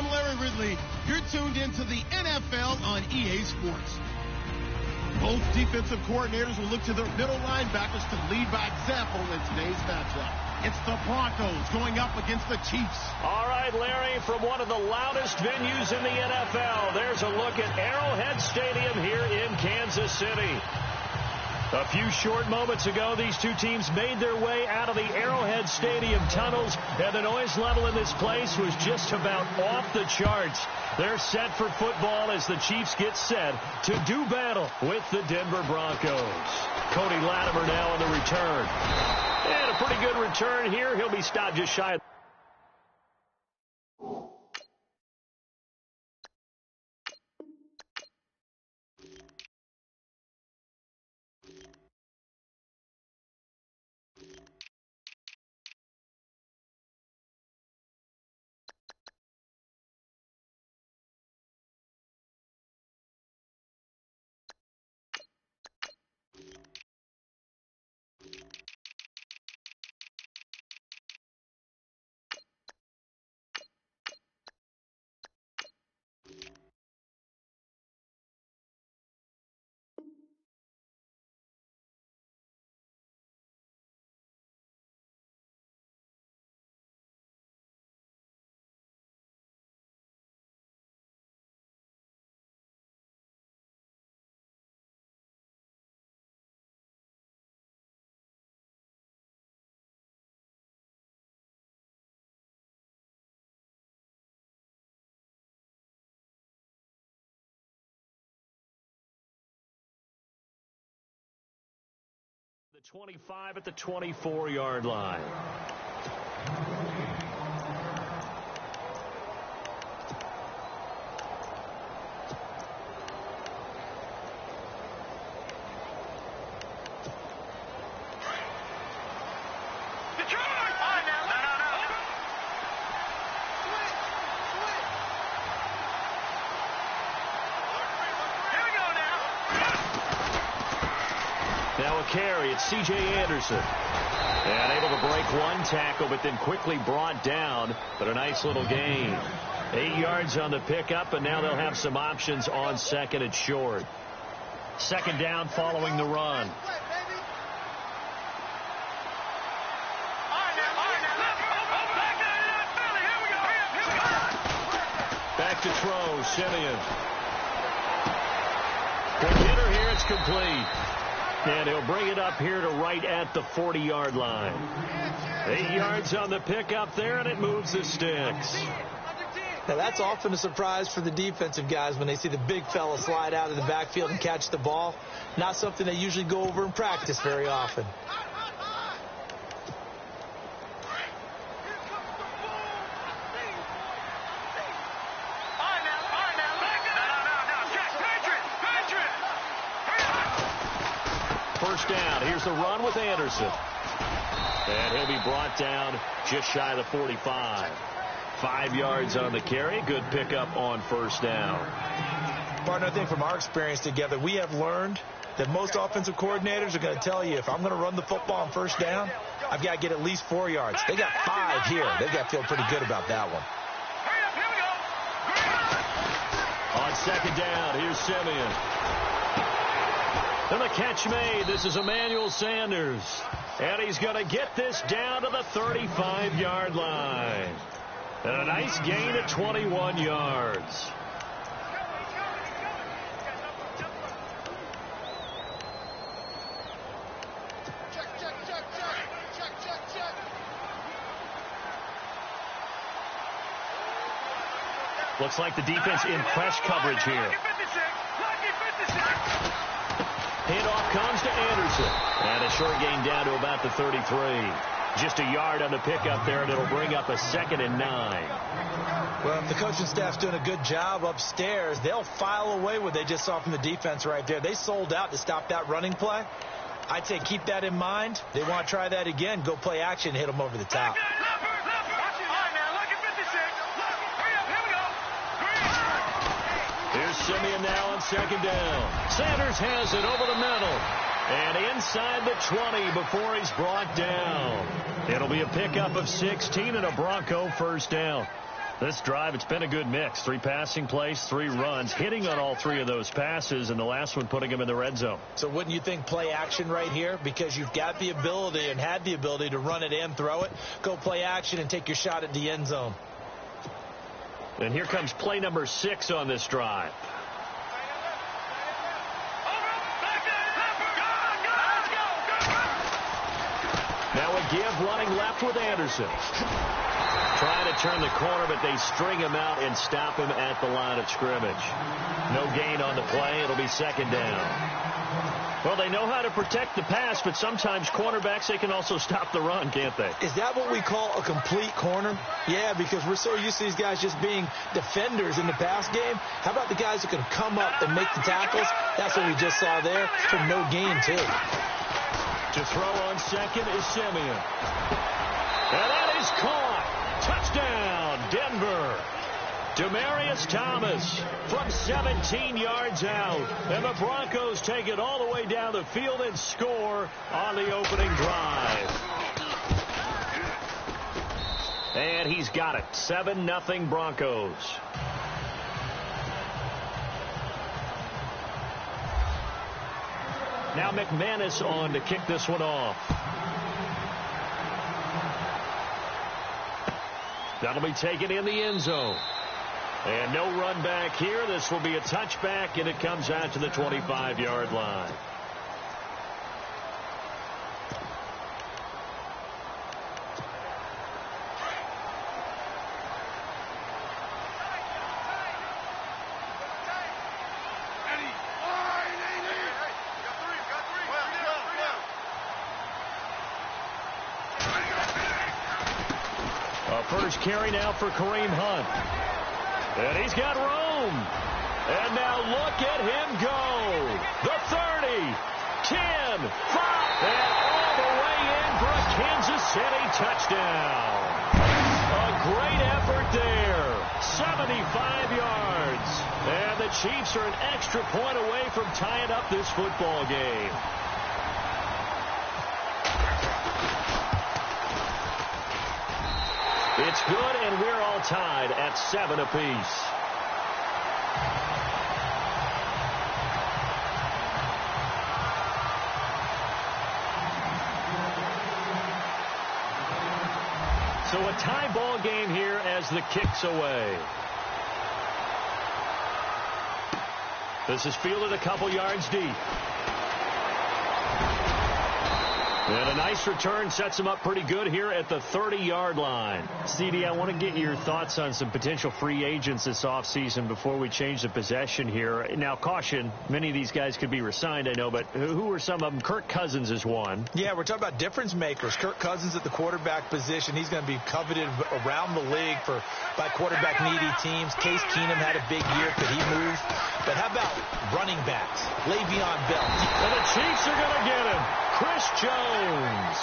I'm Larry Ridley. You're tuned into the NFL on EA Sports. Both defensive coordinators will look to their middle linebackers to lead by example in today's matchup. It's the Broncos going up against the Chiefs. All right, Larry, from one of the loudest venues in the NFL, there's a look at Arrowhead Stadium here in Kansas City. A few short moments ago, these two teams made their way out of the Arrowhead Stadium tunnels, and the noise level in this place was just about off the charts. They're set for football as the Chiefs get set to do battle with the Denver Broncos. Cody Latimer now on the return. And a pretty good return here. He'll be stopped just shy of... The 25 at the 24-yard line. Now a carry, it's C.J. Anderson. And able to break one tackle, but then quickly brought down. But a nice little gain. 8 yards on the pickup, and now they'll have some options on second and short. Second down following the run. Back to throw, Simeon. Quick hitter here, it's complete. And he'll bring it up here to right at the 40-yard line. 8 yards on the pickup there, and it moves the sticks. Now, that's often a surprise for the defensive guys when they see the big fella slide out of the backfield and catch the ball. Not something they usually go over in practice very often. First down. Here's the run with Anderson. And he'll be brought down just shy of the 45. 5 yards on the carry. Good pickup on first down. Partner, I think from our experience together, we have learned that most offensive coordinators are going to tell you, if I'm going to run the football on first down, I've got to get at least 4 yards. They got 5 here. They've got to feel pretty good about that one. On second down, here's Simeon. And the catch made. This is Emmanuel Sanders. And he's going to get this down to the 35-yard line. And a nice gain at 21 yards. Looks like the defense in press coverage here. Handoff comes to Anderson. And a short gain down to about the 33. Just a yard on the pickup there, and it'll bring up a 2nd and 9. Well, if the coaching staff's doing a good job upstairs, they'll file away what they just saw from the defense right there. They sold out to stop that running play. I'd say keep that in mind. They want to try that again. Go play action, hit them over the top. Here's Simeon now on second down. Sanders has it over the middle. And inside the 20 before he's brought down. It'll be a pickup of 16 and a Bronco first down. This drive, it's been a good mix. 3 passing plays, 3 runs, hitting on all 3 of those passes, and the last one putting him in the red zone. So wouldn't you think play action right here? Because you've got the ability and had the ability to run it and throw it. Go play action and take your shot at the end zone. And here comes play number 6 on this drive. Now a give running left with Anderson. Trying to turn the corner, but they string him out and stop him at the line of scrimmage. No gain on the play. It'll be second down. Well, they know how to protect the pass, but sometimes cornerbacks, they can also stop the run, can't they? Is that what we call a complete corner? Yeah, because we're so used to these guys just being defenders in the pass game. How about the guys who can come up and make the tackles? That's what we just saw there for no gain, too. To throw on second is Simeon. And that is caught. Touchdown, Denver. Demaryius Thomas from 17 yards out. And the Broncos take it all the way down the field and score on the opening drive. And he's got it. 7-0 Broncos. Now McManus on to kick this one off. That'll be taken in the end zone. And no run back here. This will be a touchback, and it comes out to the 25-yard line. First carry now for Kareem Hunt. And he's got room. And now look at him go. The 30, 10, 5, and all the way in for a Kansas City touchdown. A great effort there. 75 yards. And the Chiefs are an extra point away from tying up this football game. It's good, and we're all tied at 7 apiece. So a tie ball game here as the kick's away. This is fielded a couple yards deep. And a nice return sets him up pretty good here at the 30-yard line. CD, I want to get your thoughts on some potential free agents this offseason before we change the possession here. Now, caution, many of these guys could be re-signed, I know, but who are some of them? Kirk Cousins is one. Yeah, we're talking about difference makers. Kirk Cousins at the quarterback position. He's going to be coveted around the league by quarterback-needy teams. Case Keenum had a big year. Could he move? But how about running backs? Le'Veon Bell. And the Chiefs are going to get him. Chris Jones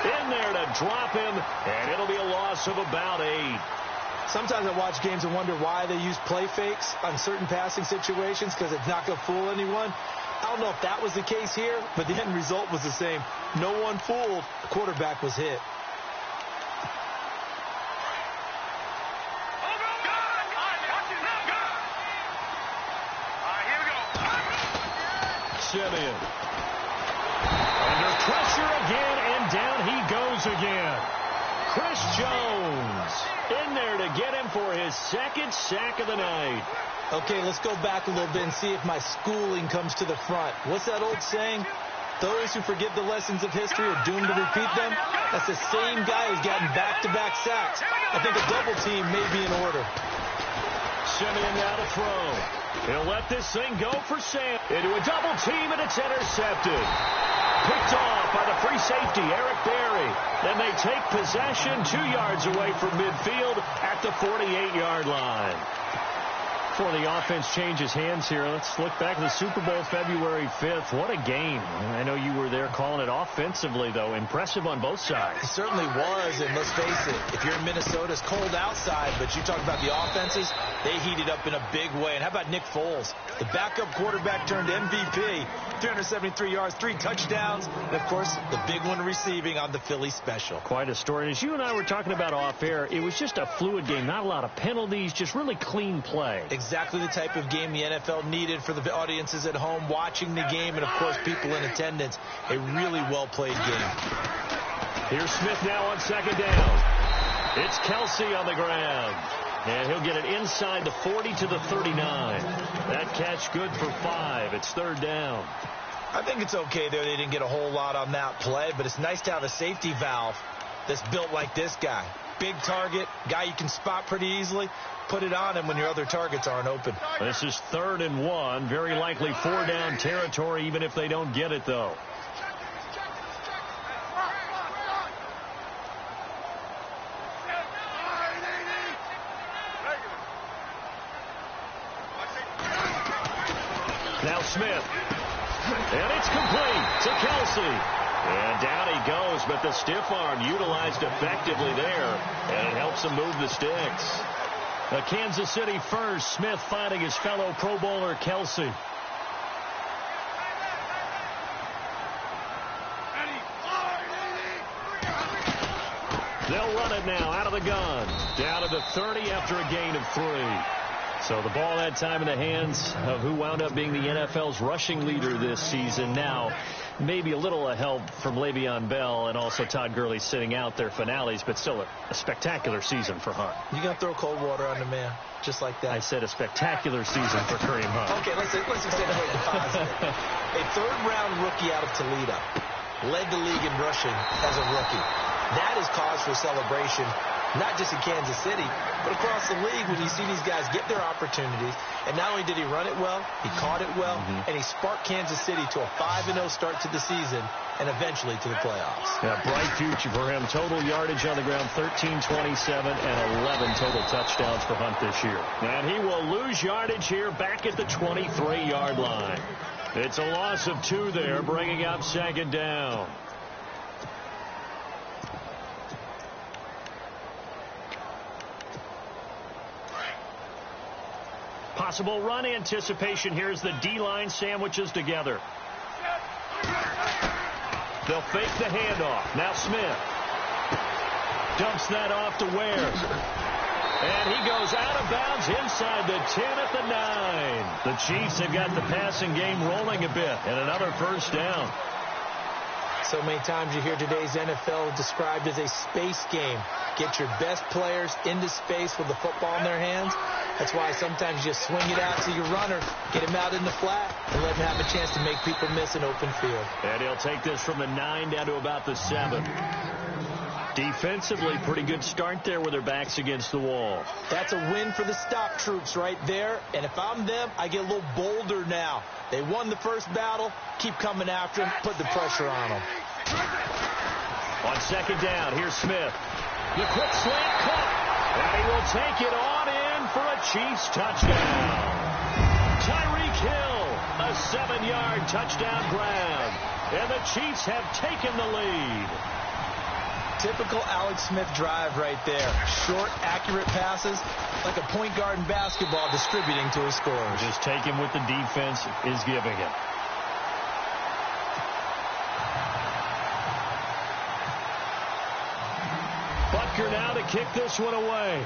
in there to drop him, and it'll be a loss of about 8. Sometimes I watch games and wonder why they use play fakes on certain passing situations, because it's not going to fool anyone. I don't know if that was the case here, but the end result was the same. No one fooled. The quarterback was hit. Simeon. Under pressure again, and down he goes again. Chris Jones in there to get him for his second sack of the night. Okay, let's go back a little bit and see if my schooling comes to the front. What's that old saying? Those who forget the lessons of history are doomed to repeat them. That's the same guy who's gotten back-to-back sacks. I think a double team may be in order. Simeon now to throw. He'll let this thing go for Sam. Into a double team, and it's intercepted. Picked off by the free safety, Eric Berry. Then they take possession 2 yards away from midfield at the 48-yard line. before the offense changes hands here. Let's look back at the Super Bowl February 5th. What a game. I know you were there calling it offensively, though. Impressive on both sides. It certainly was, and let's face it, if you're in Minnesota, it's cold outside, but you talk about the offenses, they heated up in a big way. And how about Nick Foles? The backup quarterback turned MVP, 373 yards, 3 touchdowns, and, of course, the big one receiving on the Philly special. Quite a story. And as you and I were talking about off air, it was just a fluid game. Not a lot of penalties, just really clean play. Exactly the type of game the NFL needed for the audiences at home watching the game and, of course, people in attendance. A really well-played game. Here's Smith now on second down. It's Kelce on the ground. And he'll get it inside the 40 to the 39. That catch good for 5. It's third down. I think it's okay there. They didn't get a whole lot on that play, but it's nice to have a safety valve that's built like this guy. Big target, guy you can spot pretty easily. Put it on him when your other targets aren't open. This is 3rd and 1. Very likely 4-down territory, even if they don't get it, though. Now Smith. And it's complete to Kelce. And down he goes, but the stiff arm utilized effectively there, and it helps him move the sticks. The Kansas City first. Smith finding his fellow Pro Bowler Kelce. They'll run it now out of the gun. Down to the 30 after a gain of 3. So the ball had time in the hands of who wound up being the NFL's rushing leader this season. Now, maybe a little help from Le'Veon Bell and also Todd Gurley sitting out their finales, but still a spectacular season for Hunt. You going to throw cold water on the man just like that? I said a spectacular season for Kareem Hunt. Okay, let's accentuate the positive. A third-round rookie out of Toledo led the league in rushing as a rookie. That is cause for celebration, not just in Kansas City, but across the league when you see these guys get their opportunities. And not only did he run it well, he caught it well, and he sparked Kansas City to a 5-0 start to the season and eventually to the playoffs. Yeah, bright future for him. Total yardage on the ground, 1327, and 11 total touchdowns for Hunt this year. And he will lose yardage here back at the 23-yard line. It's a loss of 2 there, bringing up second down. Possible run anticipation here as the D-line sandwiches together. They'll fake the handoff. Now Smith dumps that off to Ware. And he goes out of bounds inside the 10 at the 9. The Chiefs have got the passing game rolling a bit, and another first down. So many times you hear today's NFL described as a space game. Get your best players into space with the football in their hands. That's why sometimes you just swing it out to your runner, get him out in the flat, and let him have a chance to make people miss an open field. And he'll take this from the 9 down to about the 7. Defensively, pretty good start there with their backs against the wall. That's a win for the stop troops right there. And if I'm them, I get a little bolder now. They won the first battle. Keep coming after him. Put the pressure on them. On second down, here's Smith. The quick slant caught. And he will take it on in for a Chiefs touchdown. Tyreek Hill, a 7-yard touchdown grab. And the Chiefs have taken the lead. Typical Alex Smith drive right there. Short, accurate passes, like a point guard in basketball distributing to his scorers. Just take him with the defense is giving him. Butker now to kick this one away.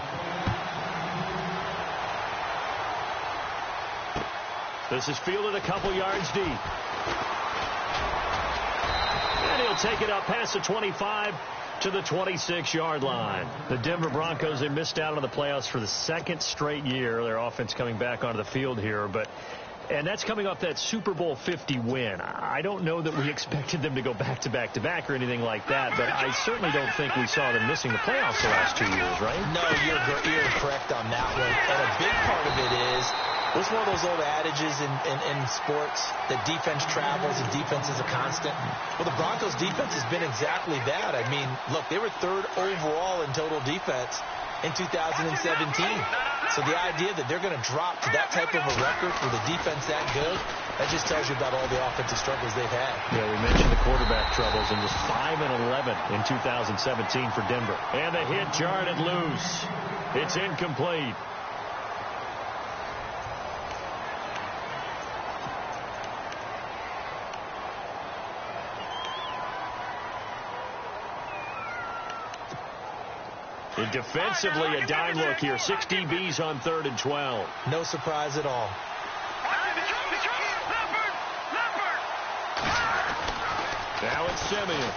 This is fielded a couple yards deep. And he'll take it up past the 25 to the 26-yard line. The Denver Broncos, they missed out on the playoffs for the 2nd straight year. Their offense coming back onto the field here, and that's coming off that Super Bowl 50 win. I don't know that we expected them to go back-to-back-to-back or anything like that, but I certainly don't think we saw them missing the playoffs the last 2 years, right? No, you're correct on that one. And a big part of it is, it's one of those old adages in sports that defense travels and defense is a constant. Well, the Broncos' defense has been exactly that. I mean, look, they were 3rd overall in total defense in 2017. So the idea that they're going to drop to that type of a record with a defense that good, that just tells you about all the offensive struggles they've had. Yeah, we mentioned the quarterback troubles, and just 5-11 in 2017 for Denver. And the hit jarred it loose. It's incomplete. And defensively, a dime look here. 6 DBs on 3rd and 12. No surprise at all. Now it's Simeon.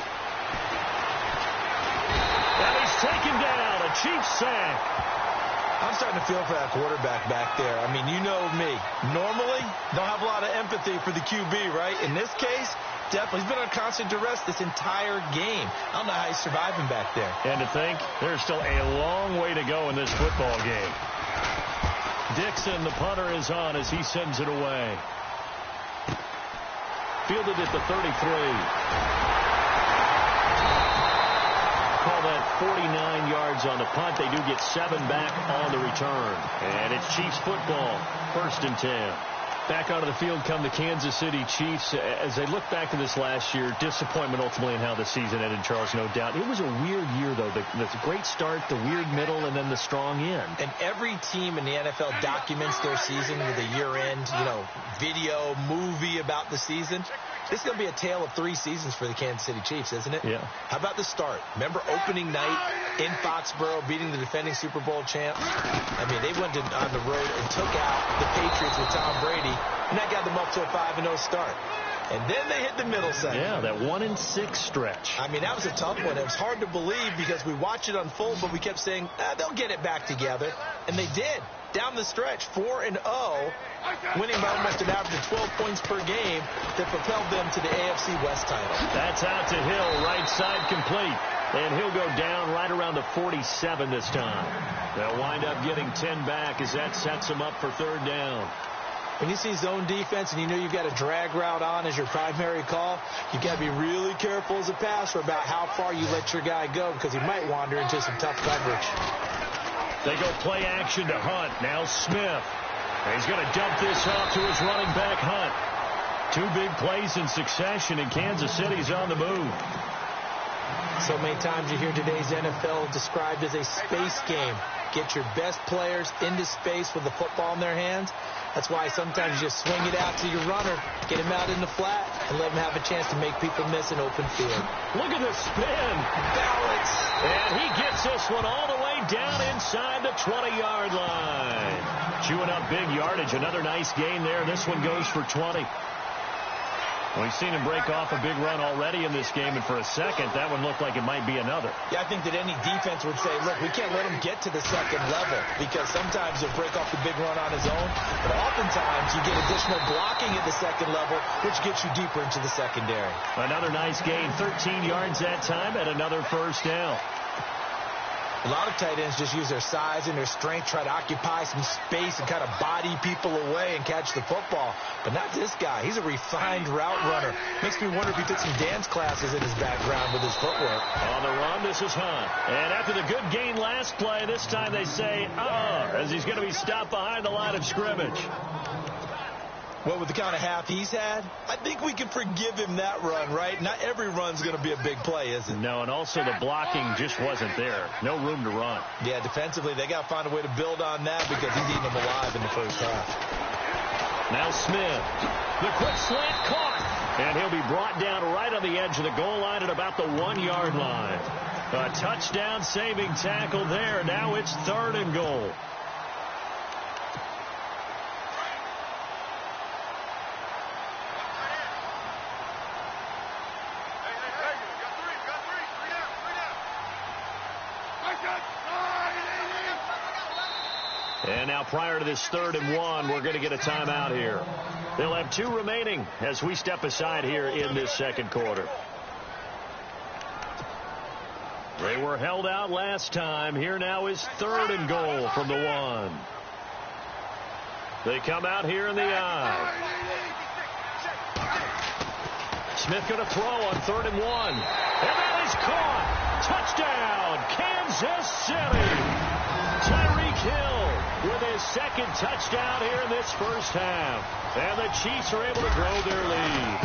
And he's taken down. A Chiefs sack. I'm starting to feel for that quarterback back there. I mean, you know me. Normally, don't have a lot of empathy for the QB, right? In this case, definitely. He's been on constant duress this entire game. I don't know how he's surviving back there. And to think, there's still a long way to go in this football game. Dixon, the punter, is on as he sends it away. Fielded at the 33. Call that 49 yards on the punt. They do get 7 back on the return. And it's Chiefs football. 1st and 10. Back onto the field come the Kansas City Chiefs. As they look back to this last year, disappointment ultimately in how the season ended, Charles, no doubt. It was a weird year, though. The great start, the weird middle, and then the strong end. And every team in the NFL documents their season with a year-end, video, movie about the season. This is going to be a tale of 3 seasons for the Kansas City Chiefs, isn't it? Yeah. How about the start? Remember opening night in Foxborough, beating the defending Super Bowl champs? I mean, they went on the road and took out the Patriots with Tom Brady, and that got them up to a 5-0 start. And then they hit the middle segment. Yeah, that 1-6 stretch. I mean, that was a tough one. It was hard to believe because we watched it unfold, but we kept saying, they'll get it back together. And they did. Down the stretch, 4-0, winning by almost an average of 12 points per game that propelled them to the AFC West title. That's out to Hill, right side complete. And he'll go down right around the 47 this time. They'll wind up getting 10 back as that sets them up for 3rd down. When you see zone defense and you know you've got a drag route on as your primary call, you've got to be really careful as a passer about how far you let your guy go because he might wander into some tough coverage. They go play action to Hunt. Now Smith. And he's going to dump this off to his running back, Hunt. 2 big plays in succession, and Kansas City's on the move. So many times you hear today's NFL described as a space game. Get your best players into space with the football in their hands. That's why sometimes you just swing it out to your runner, get him out in the flat, and let him have a chance to make people miss an open field. Look at the spin. Balance. And he gets this one all the way down inside the 20-yard line. Chewing up big yardage. Another nice gain there. This one goes for 20. We've seen him break off a big run already in this game, and for a second, that one looked like it might be another. Yeah, I think that any defense would say, look, we can't let him get to the second level because sometimes he'll break off the big run on his own, but oftentimes you get additional blocking at the second level, which gets you deeper into the secondary. Another nice gain, 13 yards that time, and another 1st down. A lot of tight ends just use their size and their strength, try to occupy some space and kind of body people away and catch the football. But not this guy. He's a refined route runner. Makes me wonder if he took some dance classes in his background with his footwork. On the run, this is Hunt. And after the good gain last play, this time they say, as he's going to be stopped behind the line of scrimmage. Well, with the kind of half he's had, I think we can forgive him that run, right? Not every run's going to be a big play, is it? No, and also the blocking just wasn't there. No room to run. Yeah, defensively, they got to find a way to build on that because he's eating them alive in the first half. Now Smith. The quick slant caught. And he'll be brought down right on the edge of the goal line at about the 1-yard line. A touchdown saving tackle there. Now it's 3rd and goal. And now prior to this 3rd and 1, we're going to get a timeout here. They'll have 2 remaining as we step aside here in this second quarter. They were held out last time. Here now is 3rd and goal from the 1. They come out here in the I. Smith going to throw on 3rd and 1. And that is caught. Touchdown, Kansas City. Tyreek Hill with his second touchdown here in this first half. And the Chiefs are able to grow their lead.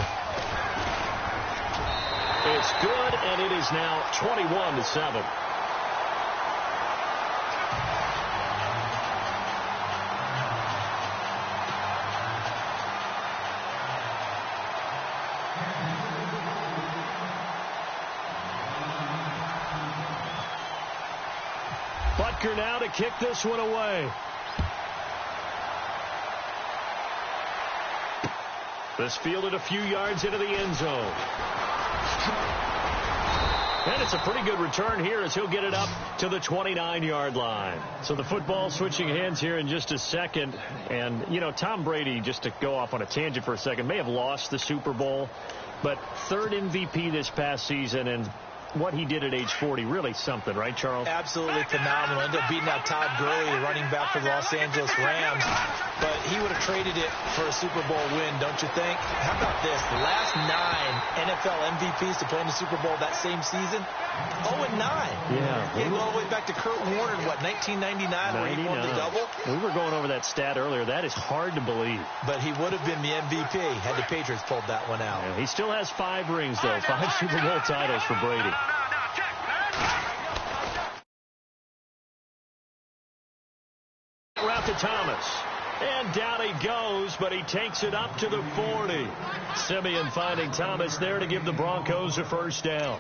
It's good, and it is now 21-7. Butker now to kick this one away. This fielded a few yards into the end zone. And it's a pretty good return here as he'll get it up to the 29-yard line. So the football switching hands here in just a second. And, you know, Tom Brady, just to go off on a tangent for a second, may have lost the Super Bowl, but third MVP this past season, and what he did at age 40, really something, right, Charles? Absolutely phenomenal. Ended up beating out Todd Gurley, the running back for the Los Angeles Rams. But he would have traded it for a Super Bowl win, don't you think? How about this? The last 9 NFL MVPs to play in the Super Bowl that same season, 0-9. Yeah. You go all the way back to Kurt Warner in, 1999, where he won the double? We were going over that stat earlier. That is hard to believe. But he would have been the MVP had the Patriots pulled that one out. Yeah, he still has 5 rings, though. 5 Super Bowl titles for Brady. Route to Thomas. And down he goes, but he takes it up to the 40. Simeon finding Thomas there to give the Broncos a first down.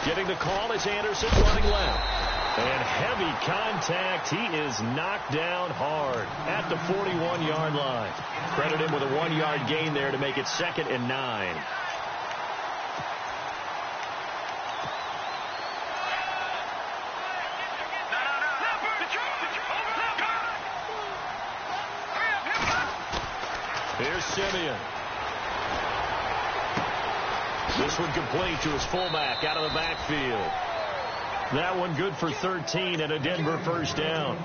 Getting the call is Anderson running left. And heavy contact. He is knocked down hard at the 41-yard line. Credit him with a 1-yard gain there to make it 2nd and 9. Here's Simeon. This one complete to his fullback out of the backfield. That one good for 13 and a Denver first down.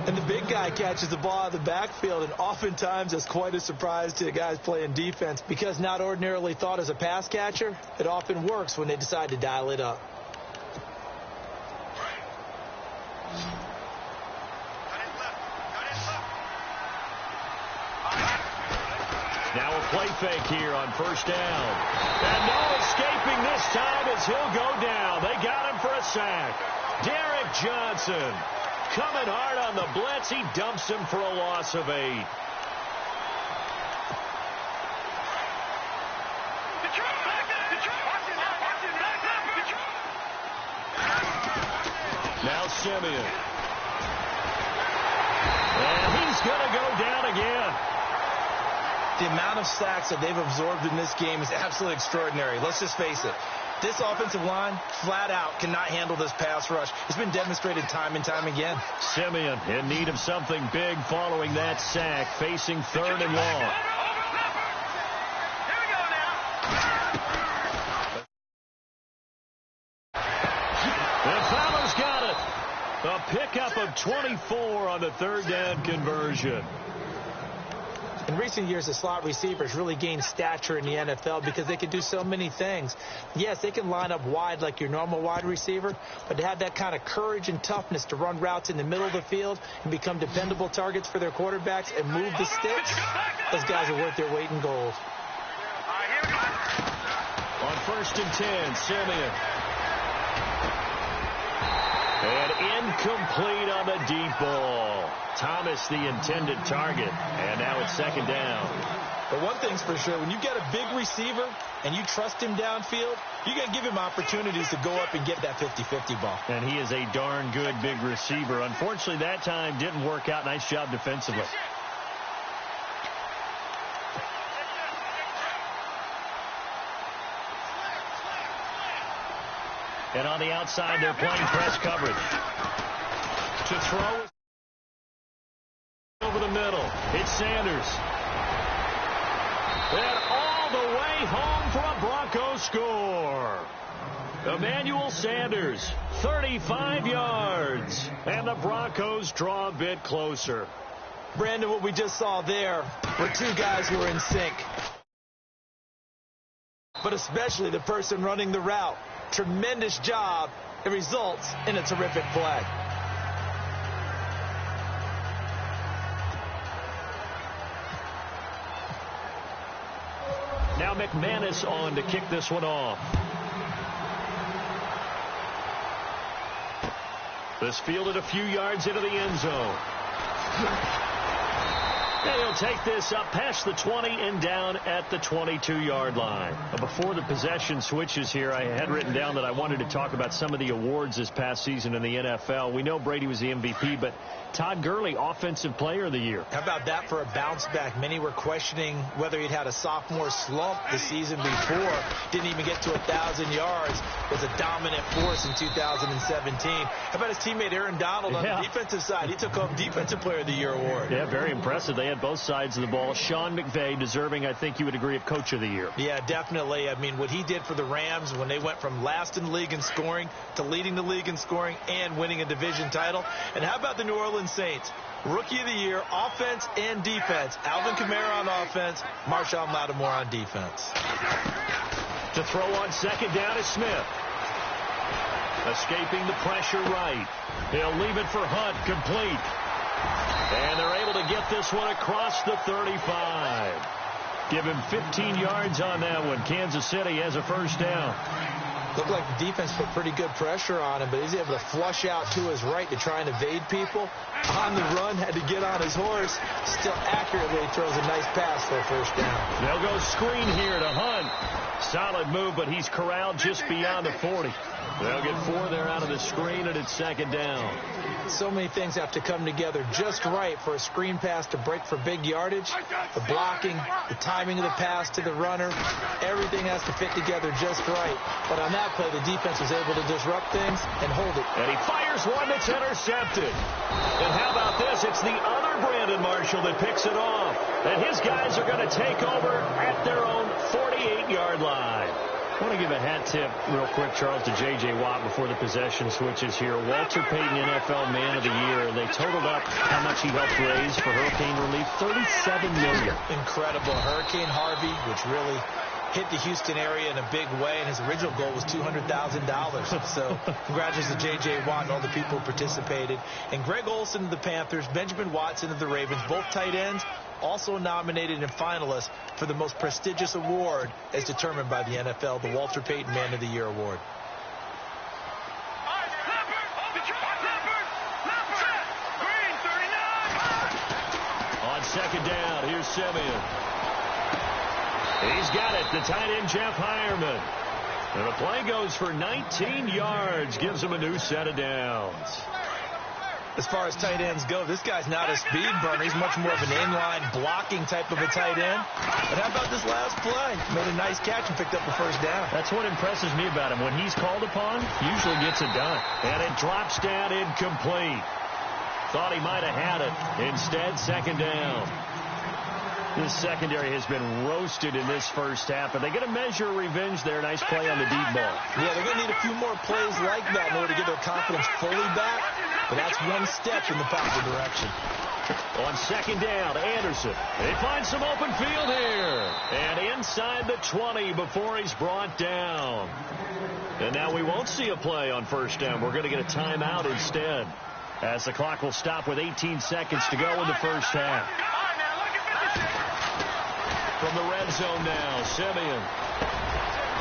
And the big guy catches the ball out of the backfield, and oftentimes that's quite a surprise to the guys playing defense because not ordinarily thought as a pass catcher, it often works when they decide to dial it up. Now a play fake here on first down. And no escaping this time as he'll go down. They got him for a sack. Derek Johnson coming hard on the blitz. He dumps him for a loss of 8. Now Simeon. And he's going to go down again. The amount of sacks that they've absorbed in this game is absolutely extraordinary. Let's just face it. This offensive line, flat out, cannot handle this pass rush. It's been demonstrated time and time again. Simeon in need of something big following that sack, facing 3rd and long. And Fowler's got it. A pickup of 24 on the 3rd down conversion. In recent years, the slot receivers really gained stature in the NFL because they can do so many things. Yes, they can line up wide like your normal wide receiver, but to have that kind of courage and toughness to run routes in the middle of the field and become dependable targets for their quarterbacks and move the sticks, those guys are worth their weight in gold. On 1st and 10, Simeon. And incomplete on the deep ball. Thomas, the intended target. And now it's 2nd down. But one thing's for sure, when you get a big receiver and you trust him downfield, you're going to give him opportunities to go up and get that 50-50 ball. And he is a darn good big receiver. Unfortunately, that time didn't work out. Nice job defensively. And on the outside, they're playing press coverage. To throw over the middle. It's Sanders. And all all the way home for a Broncos score. Emmanuel Sanders, 35 yards, and the Broncos draw a bit closer. Brandon, what we just saw there were two guys who were in sync, but especially the person running the route. Tremendous job. It results in a terrific play. Now McManus on to kick this one off. This fielded a few yards into the end zone. And he'll take this up past the 20 and down at the 22-yard line. Before the possession switches here, I had written down that I wanted to talk about some of the awards this past season in the NFL. We know Brady was the MVP, but Todd Gurley, Offensive Player of the Year. How about that for a bounce back? Many were questioning whether he'd had a sophomore slump the season before. Didn't even get to 1,000 yards. Was a dominant force in 2017. How about his teammate Aaron Donald on the defensive side? He took home Defensive Player of the Year award. Yeah, very impressive. They had both sides of the ball. Sean McVay deserving, I think you would agree, of Coach of the Year. Yeah, definitely. I mean, what he did for the Rams when they went from last in the league in scoring to leading the league in scoring and winning a division title. And how about the New Orleans Saints? Rookie of the Year, offense and defense. Alvin Kamara on offense, Marshawn Lattimore on defense. To throw on second down is Smith. Escaping the pressure right. He'll leave it for Hunt, complete. And they're able to get this one across the 35. Give him 15 yards on that one. Kansas City has a first down. Looked like the defense put pretty good pressure on him, but he's able to flush out to his right to try and evade people. On the run, had to get on his horse. Still accurately throws a nice pass for a first down. They'll go screen here to Hunt. Solid move, but he's corralled just beyond the 40. They'll get 4 there out of the screen, and it's second down. So many things have to come together just right for a screen pass to break for big yardage. The blocking, the timing of the pass to the runner, everything has to fit together just right. But on that play, the defense was able to disrupt things and hold it. And he fires one that's intercepted. And how about this? It's the other Brandon Marshall that picks it off. And his guys are going to take over at their own 48-yard line. I want to give a hat tip real quick, Charles, to J.J. Watt before the possession switches here. Walter Payton, NFL Man of the Year. They totaled up how much he helped raise for hurricane relief, $37 million. Incredible. Hurricane Harvey, which really hit the Houston area in a big way, and his original goal was $200,000. So congratulations to J.J. Watt and all the people who participated. And Greg Olsen of the Panthers, Benjamin Watson of the Ravens, both tight ends, also nominated and finalists for the most prestigious award as determined by the NFL, the Walter Payton Man of the Year award. On second down, here's Simeon. He's got it, the tight end Jeff Heuerman. And the play goes for 19 yards, gives him a new set of downs. As far as tight ends go, this guy's not a speed burner. He's much more of an inline blocking type of a tight end. But how about this last play? Made a nice catch and picked up the first down. That's what impresses me about him. When he's called upon, he usually gets it done. And it drops down incomplete. Thought he might have had it. Instead, second down. This secondary has been roasted in this first half, but they get a measure of revenge there. Nice play on the deep ball. Yeah, they're going to need a few more plays like that in order to get their confidence fully back, but that's one step in the proper direction. On second down, Anderson. They find some open field here. And inside the 20 before he's brought down. And now we won't see a play on first down. We're going to get a timeout instead, as the clock will stop with 18 seconds to go in the first half. From the red zone now, Simeon.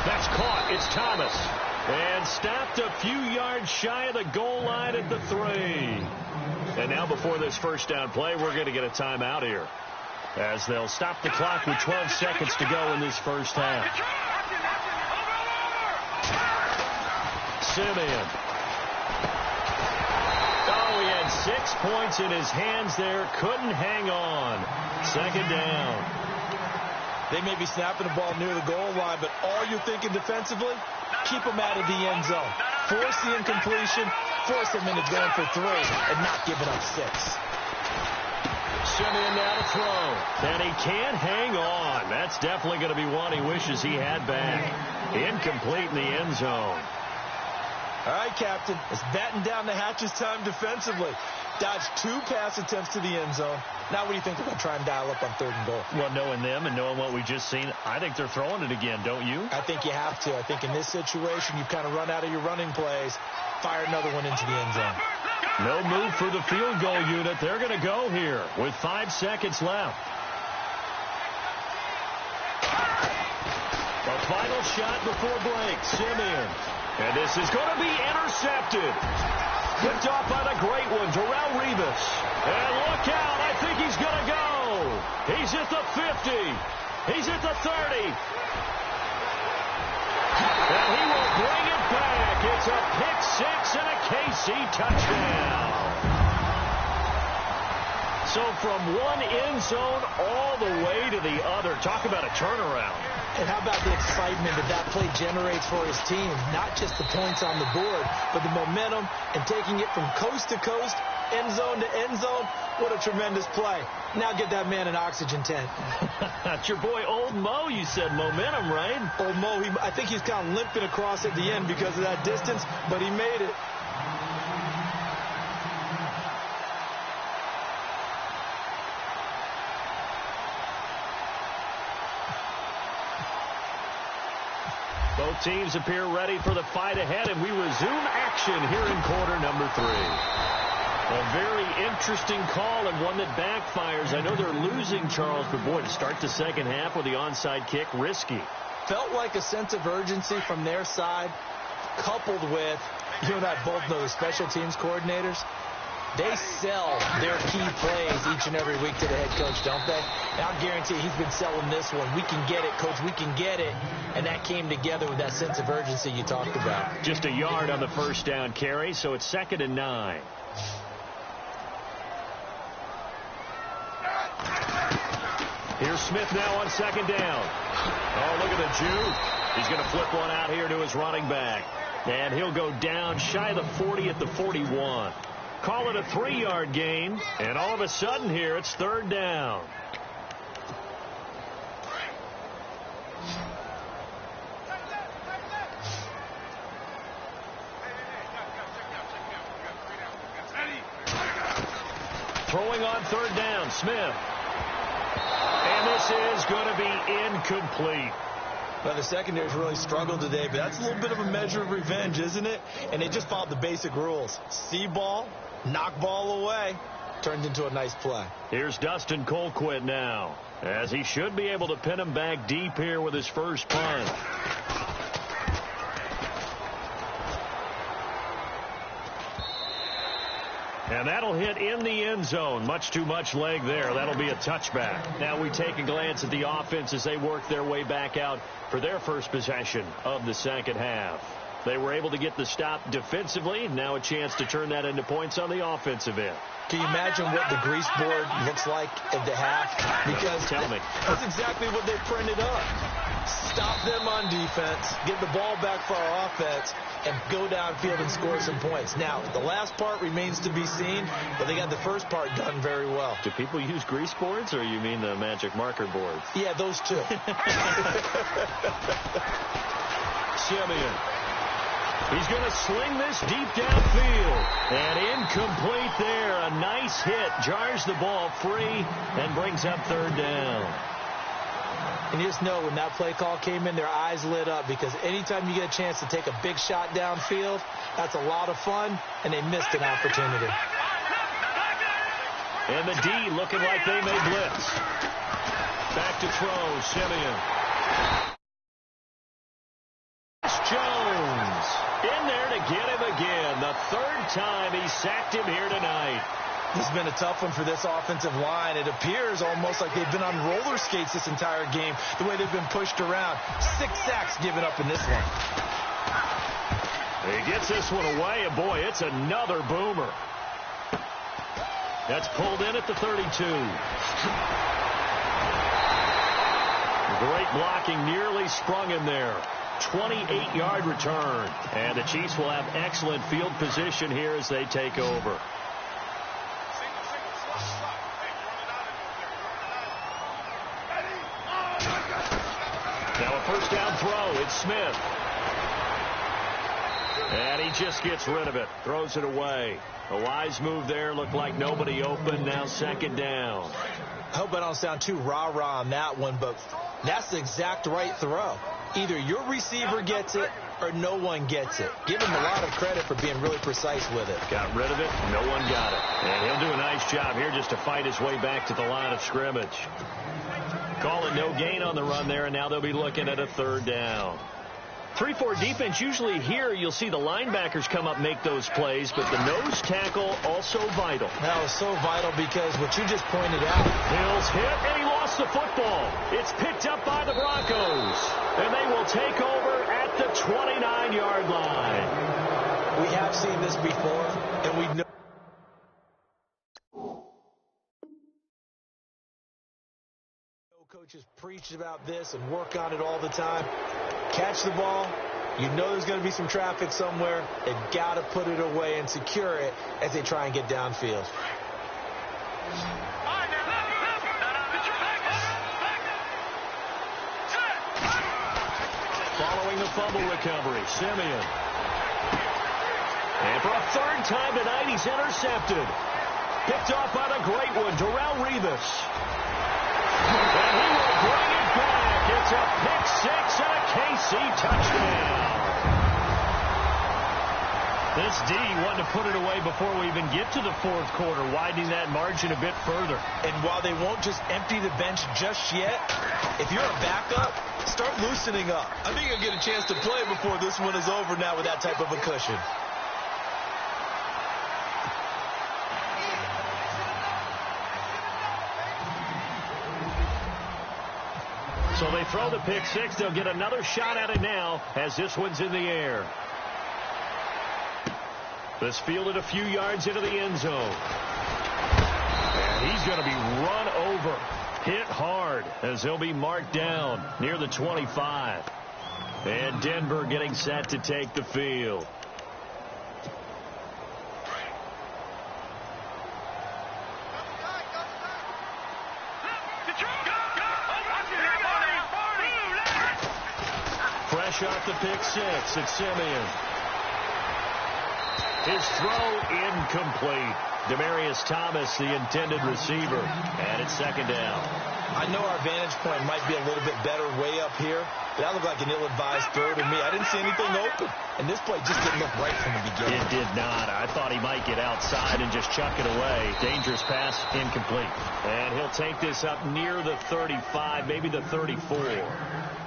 That's caught. It's Thomas. And stopped a few yards shy of the goal line at the 3. And now before this first down play, we're going to get a timeout here, as they'll stop the clock with 12 seconds to go in this first half. Simeon. Oh, he had 6 points in his hands there. Couldn't hang on. Second down. They may be snapping the ball near the goal line, but all you're thinking defensively, keep them out of the end zone. Force the incompletion, force them into going for 3 and not giving up 6. Simeon now to throw. And he can't hang on. That's definitely going to be one he wishes he had back. Incomplete in the end zone. All right, Captain. It's batten down the hatches time defensively. Dodged 2 pass attempts to the end zone. Now what do you think they're going to try and dial up on 3rd and goal? Well, knowing them and knowing what we just seen, I think they're throwing it again, don't you? I think you have to. I think in this situation, you've kind of run out of your running plays. Fire another one into the end zone. No move for the field goal unit. They're going to go here with 5 seconds left. A final shot before break. Simeon. And this is going to be intercepted. Picked off by the great one, Darrelle Revis. And look out. I think he's going to go. He's at the 50. He's at the 30. And he will bring it back. It's a pick 6 and a KC touchdown. So from one end zone all the way to the other. Talk about a turnaround. And how about the excitement that play generates for his team? Not just the points on the board, but the momentum and taking it from coast to coast, end zone to end zone. What a tremendous play. Now get that man an oxygen tent. That's your boy, Old Mo. You said momentum, right? Old Mo, I think he's kind of limping across at the end because of that distance, but he made it. Both teams appear ready for the fight ahead, and we resume action here in quarter number 3. A very interesting call and one that backfires. I know they're losing, Charles, but boy, to start the second half with the onside kick, risky. Felt like a sense of urgency from their side, coupled with, you and I both know the special teams coordinators. They sell their key plays each and every week to the head coach, don't they? And I'll guarantee he's been selling this one. We can get it, coach. We can get it. And that came together with that sense of urgency you talked about. Just a yard on the first down carry, so it's 2nd and 9. Here's Smith now on 2nd down. Oh, look at the juke. He's going to flip one out here to his running back. And he'll go down shy of the 40 at the 41. Call it a 3-yard gain, and all of a sudden here it's 3rd down. Throwing on 3rd down, Smith. And this is going to be incomplete. Well, the secondary's really struggled today, but that's a little bit of a measure of revenge, isn't it? And they just followed the basic rules. See ball, knock ball away. Turned into a nice play. Here's Dustin Colquitt now, as he should be able to pin him back deep here with his first punt. And that'll hit in the end zone. Much too much leg there. That'll be a touchback. Now we take a glance at the offense as they work their way back out for their first possession of the second half. They were able to get the stop defensively. Now a chance to turn that into points on the offensive end. Can you imagine what the grease board looks like at the half? Because tell me. That's exactly what they printed up. Stop them on defense, get the ball back for our offense, and go downfield and score some points. Now, the last part remains to be seen, but they got the first part done very well. Do people use grease boards, or you mean the magic marker boards? Yeah, those two. Simeon. He's going to sling this deep downfield. And incomplete there. A nice hit. Jars the ball free and brings up 3rd down. And you just know when that play call came in, their eyes lit up, because anytime you get a chance to take a big shot downfield, that's a lot of fun, and they missed an opportunity. And the D looking like they may blitz. Back to throw, Simeon. Jones in there to get him again. The 3rd time he sacked him here tonight. This has been a tough one for this offensive line. It appears almost like they've been on roller skates this entire game, the way they've been pushed around. 6 sacks given up in this one. He gets this one away, and boy, it's another boomer. That's pulled in at the 32. Great blocking, nearly sprung him there. 28-yard return. And the Chiefs will have excellent field position here as they take over. first down throw. It's Smith. And he just gets rid of it. Throws it away. A wise move there. Looked like nobody open. Now second down. I hope I don't sound too rah-rah on that one, but that's the exact right throw. Either your receiver gets it or no one gets it. Give him a lot of credit for being really precise with it. Got rid of it. No one got it. And he'll do a nice job here just to fight his way back to the line of scrimmage. Call it no gain on the run there, and now they'll be looking at a third down. 3-4 defense, usually here you'll see the linebackers come up make those plays, but the nose tackle also vital. That was so vital because what you just pointed out. Hills hit, and he lost the football. It's picked up by the Broncos, and they will take over at the 29-yard line. We have seen this before, and we know. Coaches preach about this and work on it all the time. Catch the ball. You know there's going to be some traffic somewhere. They've got to put it away and secure it as they try and get downfield. Following the fumble recovery, Simeon. And for a third time tonight, he's intercepted. Picked off by the great one, Darrelle Revis. And he will bring it back. It's a pick-6 and a KC touchdown. This D wanted to put it away before we even get to the fourth quarter, widening that margin a bit further. And while they won't just empty the bench just yet, if you're a backup, start loosening up. I think you'll get a chance to play before this one is over now with that type of a cushion. So they throw the pick-6. They'll get another shot at it now as this one's in the air. This fielded a few yards into the end zone. And he's going to be run over, hit hard as he'll be marked down near the 25. And Denver getting set to take the field. Fresh off the pick-6, it's Simeon. His throw incomplete. Demaryius Thomas, the intended receiver, and it's second down. I know our vantage point might be a little bit better way up here, but that looked like an ill-advised throw to me. I didn't see anything open, and this play just didn't look right from the beginning. It did not. I thought he might get outside and just chuck it away. Dangerous pass, incomplete. And he'll take this up near the 35, maybe the 34.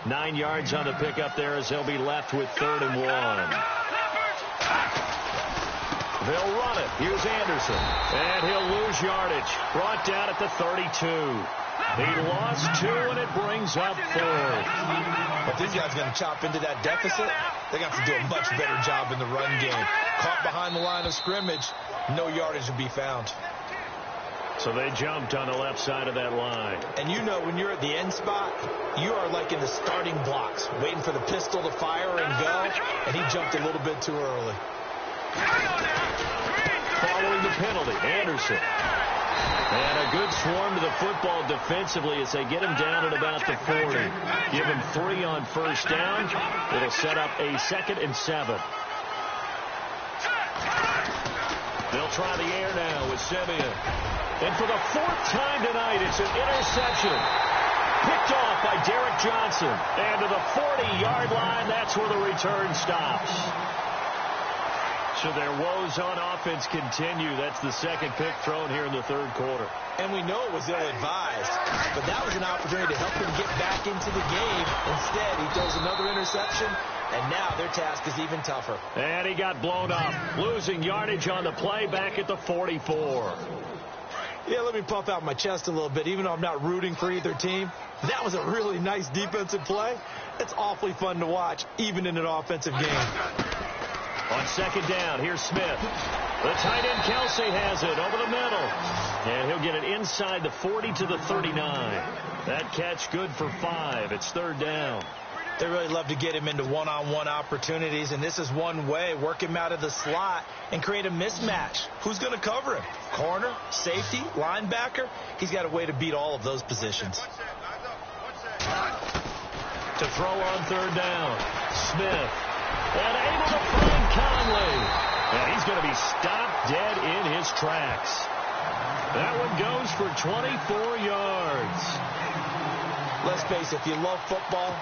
9 yards on the pickup there as he'll be left with 3rd and 1. They'll run it. Here's Anderson. And he'll lose yardage. Brought down at the 32. He lost 2, and it brings up 4th. But these guys are going to chop into that deficit. They're going to have to do a much better job in the run game. Caught behind the line of scrimmage, no yardage to be found. So they jumped on the left side of that line. And you know when you're at the end spot, you are like in the starting blocks, waiting for the pistol to fire and go, and he jumped a little bit too early. Following the penalty, Anderson. And a good swarm to the football defensively as they get him down at about the 40. Give him 3 on first down. It'll set up a 2nd and 7. They'll try the air now with Simeon. And for the 4th time tonight, it's an interception. Picked off by Derek Johnson. And to the 40-yard line, that's where the return stops. So their woes on offense continue. That's the 2nd pick thrown here in the 3rd quarter. And we know it was ill-advised, but that was an opportunity to help him get back into the game. Instead, he throws another interception, and now their task is even tougher. And he got blown up, losing yardage on the play back at the 44. Yeah, let me puff out my chest a little bit, even though I'm not rooting for either team. That was a really nice defensive play. It's awfully fun to watch, even in an offensive game. On 2nd down, here's Smith. The tight end Kelsey has it over the middle. And he'll get it inside the 40 to the 39. That catch good for 5. It's 3rd down. They really love to get him into one-on-one opportunities, and this is one way. Work him out of the slot and create a mismatch. Who's going to cover him? Corner, safety, linebacker? He's got a way to beat all of those positions. to throw on third down. Smith. And able to find Conley. And he's going to be stopped dead in his tracks. That one goes for 24 yards. Let's face it, if you love football,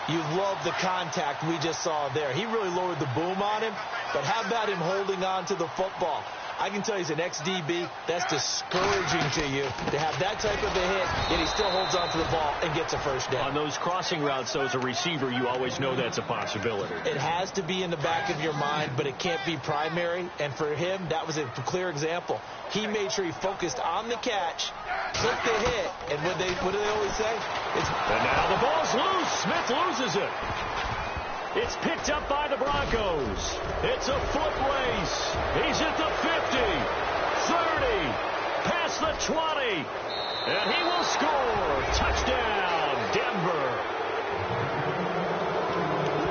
you love the contact we just saw there. He really lowered the boom on him, but how about him holding on to the football? I can tell you as an ex-DB, that's discouraging to you to have that type of a hit, yet he still holds on to the ball and gets a first down. On those crossing routes, though, as a receiver, you always know that's a possibility. It has to be in the back of your mind, but it can't be primary. And for him, that was a clear example. He made sure he focused on the catch, took the hit, and what do they always say? And now the ball's loose. Smith loses it. It's picked up by the Broncos. It's a foot race. He's at the 50, 30, past the 20, and he will score. Touchdown, Denver.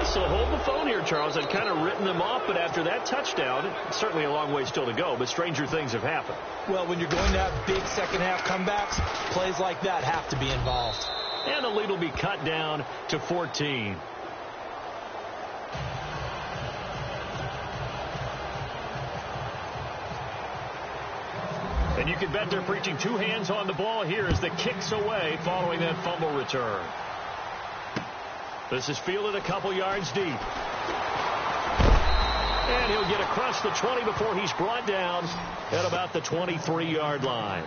So hold the phone here, Charles. I'd kind of written them off, but after that touchdown, certainly a long way still to go, but stranger things have happened. Well, when you're going to have big second-half comebacks, plays like that have to be involved. And the lead will be cut down to 14. And you can bet they're preaching two hands on the ball here as the kick's away following that fumble return. This is fielded a couple yards deep. And he'll get across the 20 before he's brought down at about the 23-yard line.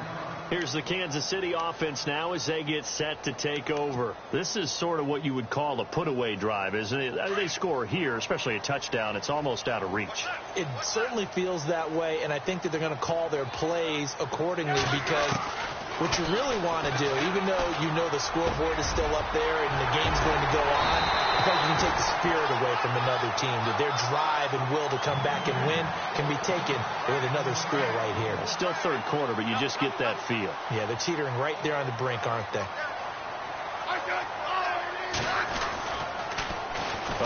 Here's the Kansas City offense now as they get set to take over. This is sort of what you would call a put-away drive, isn't it? They score here, especially a touchdown. It's almost out of reach. It certainly feels that way, and I think that they're going to call their plays accordingly because what you really want to do, even though you know the scoreboard is still up there and the game's going to go on, I think you can take the spirit away from another team. That their drive and will to come back and win can be taken with another score right here. It's still third quarter, but you just get that feel. Yeah, they're teetering right there on the brink, aren't they?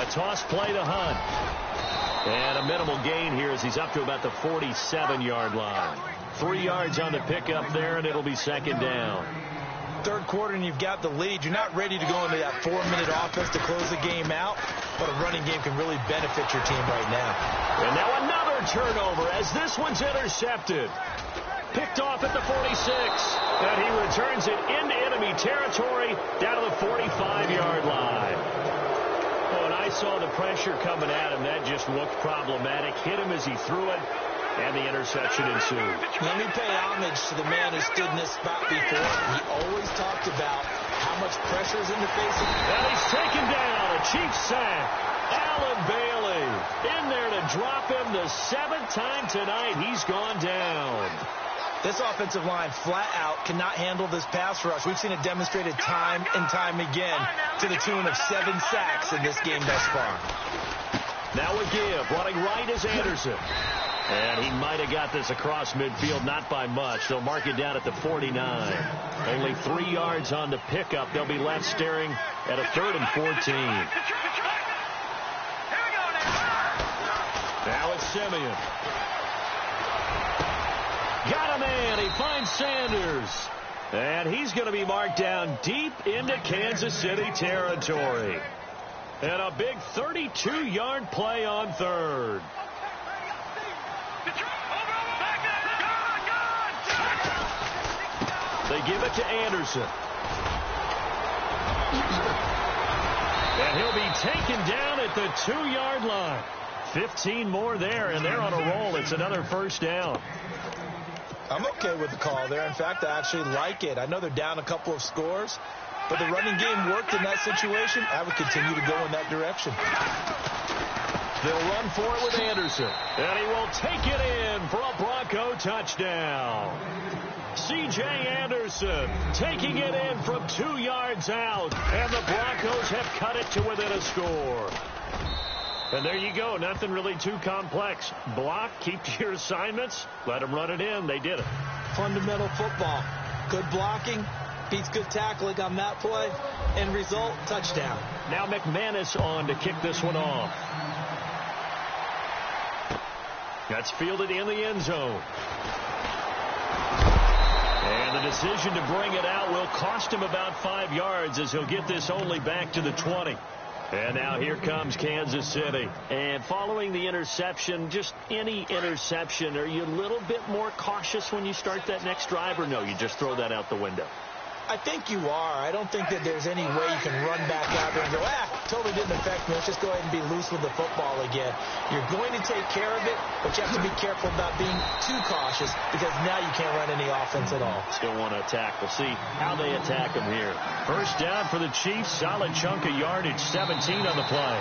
A toss play to Hunt. And a minimal gain here as he's up to about the 47-yard line. 3 yards on the pickup there, and it'll be second down. Third quarter, and you've got the lead. You're not ready to go into that 4-minute offense to close the game out, but a running game can really benefit your team right now. And now another turnover as this one's intercepted. Picked off at the 46, and he returns it into enemy territory down to the 45-yard line. Oh, and I saw the pressure coming at him. That just looked problematic. Hit him as he threw it, and the interception ensued. Let me pay homage to the man who stood in this spot before. He always talked about how much pressure is in the face of him. And he's taken down. A cheap sack. Alan Bailey in there to drop him the 7th time tonight. He's gone down. This offensive line flat out cannot handle this pass rush. We've seen it demonstrated time and time again to the tune of 7 sacks in this game thus far. Now a give. Running right is Anderson. And he might have got this across midfield, not by much. They'll mark it down at the 49. Only 3 yards on the pickup. They'll be left staring at a 3rd and 14. Now it's Simeon. Got a man. He finds Sanders. And he's going to be marked down deep into Kansas City territory. And a big 32-yard play on 3rd. They give it to Anderson. And he'll be taken down at the 2-yard line. 15 more there, and they're on a roll. It's another first down. I'm okay with the call there. In fact, I actually like it. I know they're down a couple of scores, but the running game worked in that situation. I would continue to go in that direction. They'll run for it with Anderson. And he will take it in for a Bronco touchdown. C.J. Anderson taking it in from 2 yards out. And the Broncos have cut it to within a score. And there you go. Nothing really too complex. Block, keep to your assignments, let them run it in. They did it. Fundamental football. Good blocking beats good tackling on that play. End result, touchdown. Now McManus on to kick this one off. That's fielded in the end zone. And the decision to bring it out will cost him about 5 yards as he'll get this only back to the 20. And now here comes Kansas City. And following the interception, just any interception, are you a little bit more cautious when you start that next drive, or no, you just throw that out the window? I think you are. I don't think that there's any way you can run back out there and go, totally didn't affect me. Let's just go ahead and be loose with the football again. You're going to take care of it, but you have to be careful about being too cautious because now you can't run any offense at all. Still want to attack. We'll see how they attack them here. First down for the Chiefs. Solid chunk of yardage. 17 on the play.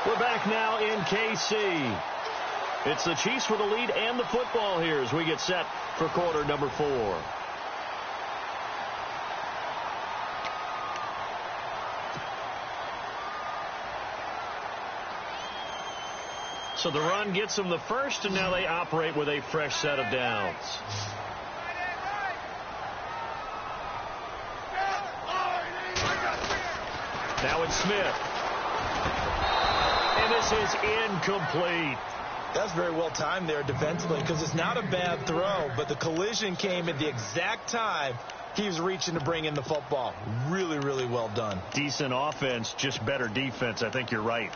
We're back now in KC. It's the Chiefs with the lead and the football here as we get set for quarter number 4. So the run gets them the first, and now they operate with a fresh set of downs. Now it's Smith. And this is incomplete. That's very well timed there defensively because it's not a bad throw, but the collision came at the exact time he was reaching to bring in the football. Really, really well done. Decent offense, just better defense. I think you're right.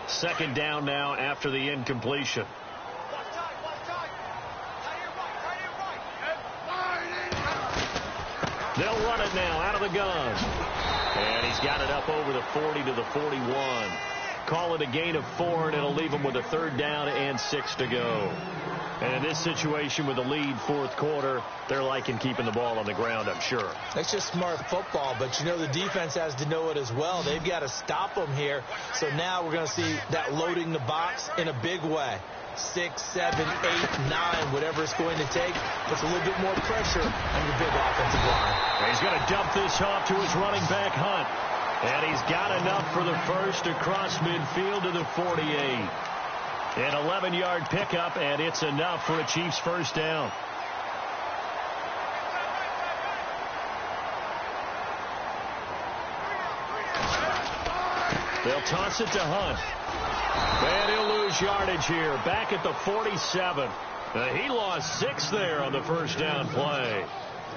Second down now after the incompletion. They'll run it now out of the gun. And he's got it up over the 40 to the 41. Call it a gain of 4, and it'll leave him with a third down and 6 to go. And in this situation with the lead fourth quarter, they're liking keeping the ball on the ground, I'm sure. That's just smart football, but you know the defense has to know it as well. They've got to stop them here. So now we're going to see that loading the box in a big way. 6, 7, 8, 9, whatever it's going to take. Puts a little bit more pressure on your big offensive line. And he's going to dump this off to his running back, Hunt. And he's got enough for the first across midfield to the 48. An 11-yard pickup, and it's enough for a Chiefs first down. They'll toss it to Hunt. And he'll lose yardage here. Back at the 47. He lost 6 there on the first down play.